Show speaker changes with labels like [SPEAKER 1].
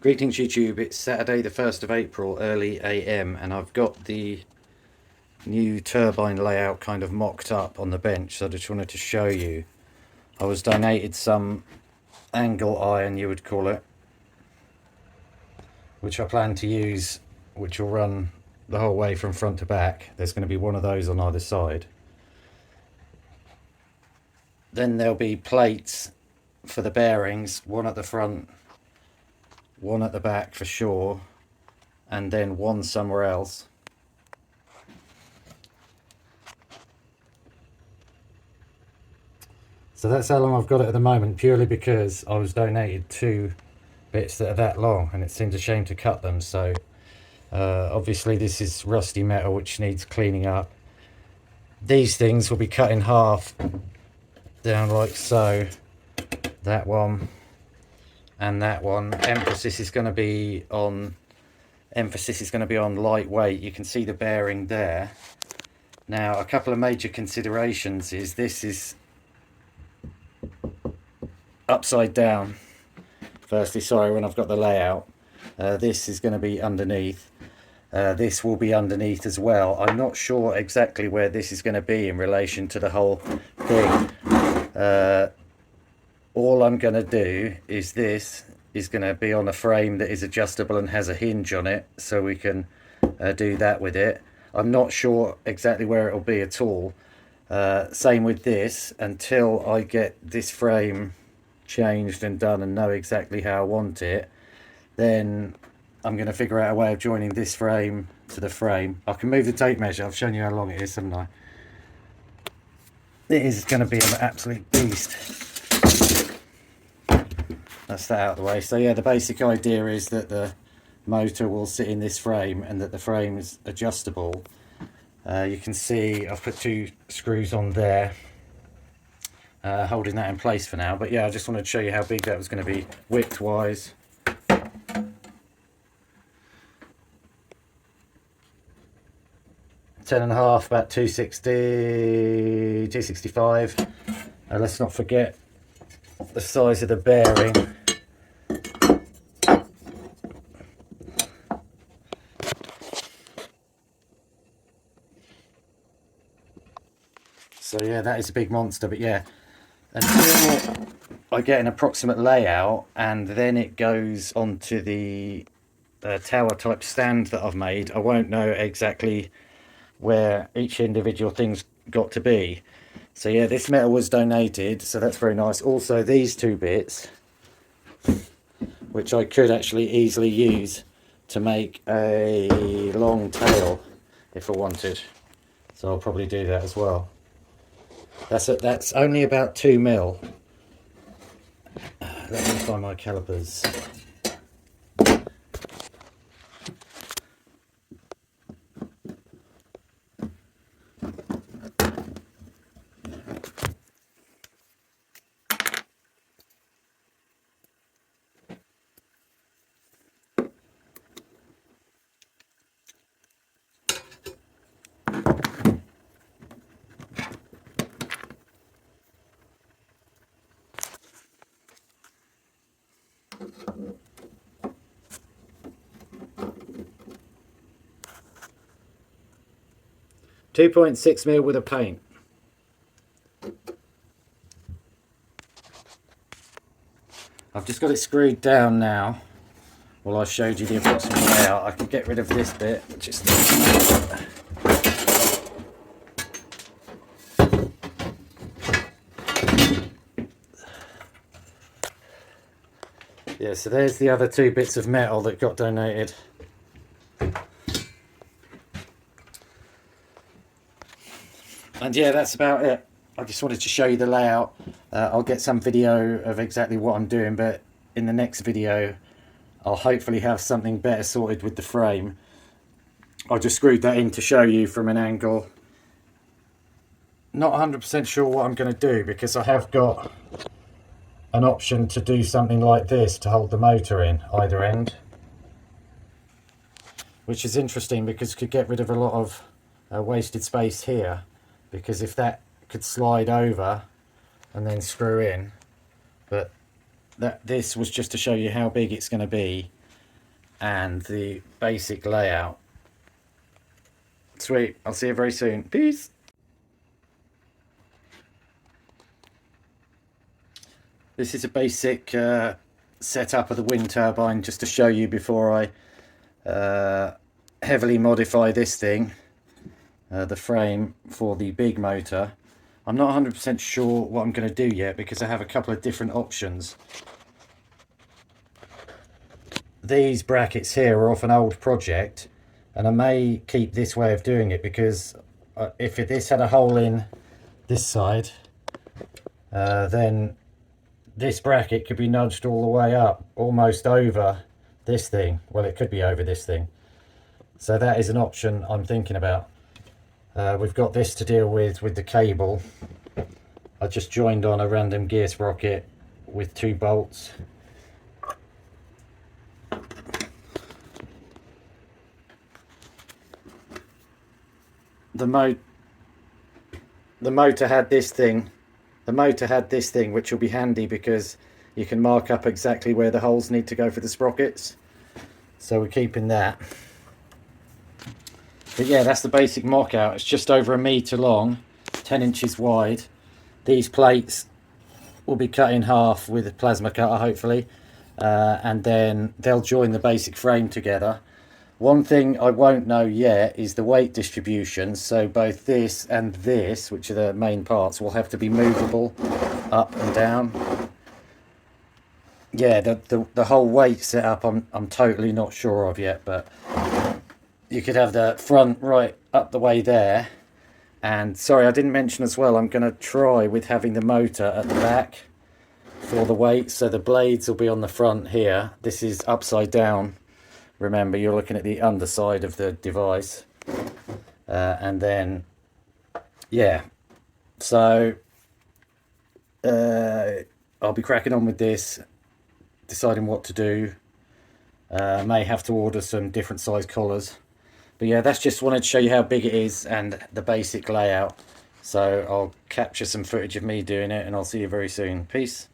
[SPEAKER 1] Greetings YouTube, it's Saturday the 1st of April, early AM, and I've got the new turbine layout kind of mocked up on the bench, so I just wanted to show you. I was donated some angle iron, you would call it, which I plan to use, which will run the whole way from front to back. There's going to be one of those on either side. Then there'll be plates for the bearings, one at the front, one at the back for sure, and then one somewhere else. So that's how long I've got it at the moment, purely because I was donated 2 bits that are that long and it seems a shame to cut them. So obviously this is rusty metal which needs cleaning up. These things will be cut in half down like so, that one and that one. Emphasis is going to be on lightweight. You can see the bearing there. Now a couple of major considerations is this is upside down. Firstly, sorry, when I've got the layout, this is going to be underneath. This will be underneath as well. I'm not sure exactly where this is going to be in relation to the whole thing. All I'm going to do is this is going to be on a frame that is adjustable and has a hinge on it, so we can do that with it. I'm not sure exactly where it'll be at all. Same with this, until I get this frame changed and done and know exactly how I want it, then I'm going to figure out a way of joining this frame to the frame. I can move the tape measure. I've shown you how long it is, haven't I? It is going to be an absolute beast. That's that out of the way. So yeah, the basic idea is that the motor will sit in this frame and that the frame is adjustable. You can see I've put 2 screws on there, holding that in place for now. But yeah, I just wanted to show you how big that was going to be width wise. Ten and a half, about 260, 265. Let's not forget the size of the bearing. So yeah, that is a big monster. But yeah, until I get an approximate layout and then it goes onto the tower type stand that I've made, I won't know exactly where each individual thing's got to be. So yeah, this metal was donated, so that's very nice. Also these 2 bits, which I could actually easily use to make a long tail if I wanted, so I'll probably do that as well. That's only about 2 mil. Let me find my calipers. .6 mil with a paint. I've just got it screwed down now. Well, I showed you the approximate layout. I can get rid of this bit. Just yeah. So there's the other 2 bits of metal that got donated. And yeah, that's about it. I just wanted to show you the layout. I'll get some video of exactly what I'm doing, but in the next video I'll hopefully have something better sorted with the frame. I just screwed that in to show you from an angle. Not 100% sure what I'm going to do, because I have got an option to do something like this to hold the motor in either end, which is interesting because it could get rid of a lot of wasted space here. Because if that could slide over and then screw in, but this was just to show you how big it's going to be. and the basic layout. Sweet, I'll see you very soon. Peace. This is a basic setup of the wind turbine, just to show you before I heavily modify this thing, the frame for the big motor. I'm not 100% sure what I'm going to do yet because I have a couple of different options. These brackets here are off an old project, and I may keep this way of doing it because if this had a hole in this side, then this bracket could be nudged all the way up, almost over this thing. Well, it could be over this thing. So that is an option I'm thinking about. We've got this to deal with the cable. I just joined on a random gear sprocket with 2 bolts. The motor had this thing. The motor had this thing, which will be handy because you can mark up exactly where the holes need to go for the sprockets. So we're keeping that. But yeah, that's the basic mock out. It's just over 1 meter long, 10 inches wide. These plates will be cut in half with a plasma cutter, hopefully. And then they'll join the basic frame together. One thing I won't know yet is the weight distribution. So both this and this, which are the main parts, will have to be movable up and down. Yeah, the whole weight setup I'm totally not sure of yet, but you could have the front right up the way there. And sorry, I didn't mention as well, I'm going to try with having the motor at the back for the weight. So the blades will be on the front here. This is upside down. Remember, you're looking at the underside of the device. And then, yeah. So, I'll be cracking on with this, deciding what to do. May have to order some different size collars. But yeah, that's just wanted to show you how big it is and the basic layout. So I'll capture some footage of me doing it, and I'll see you very soon. Peace.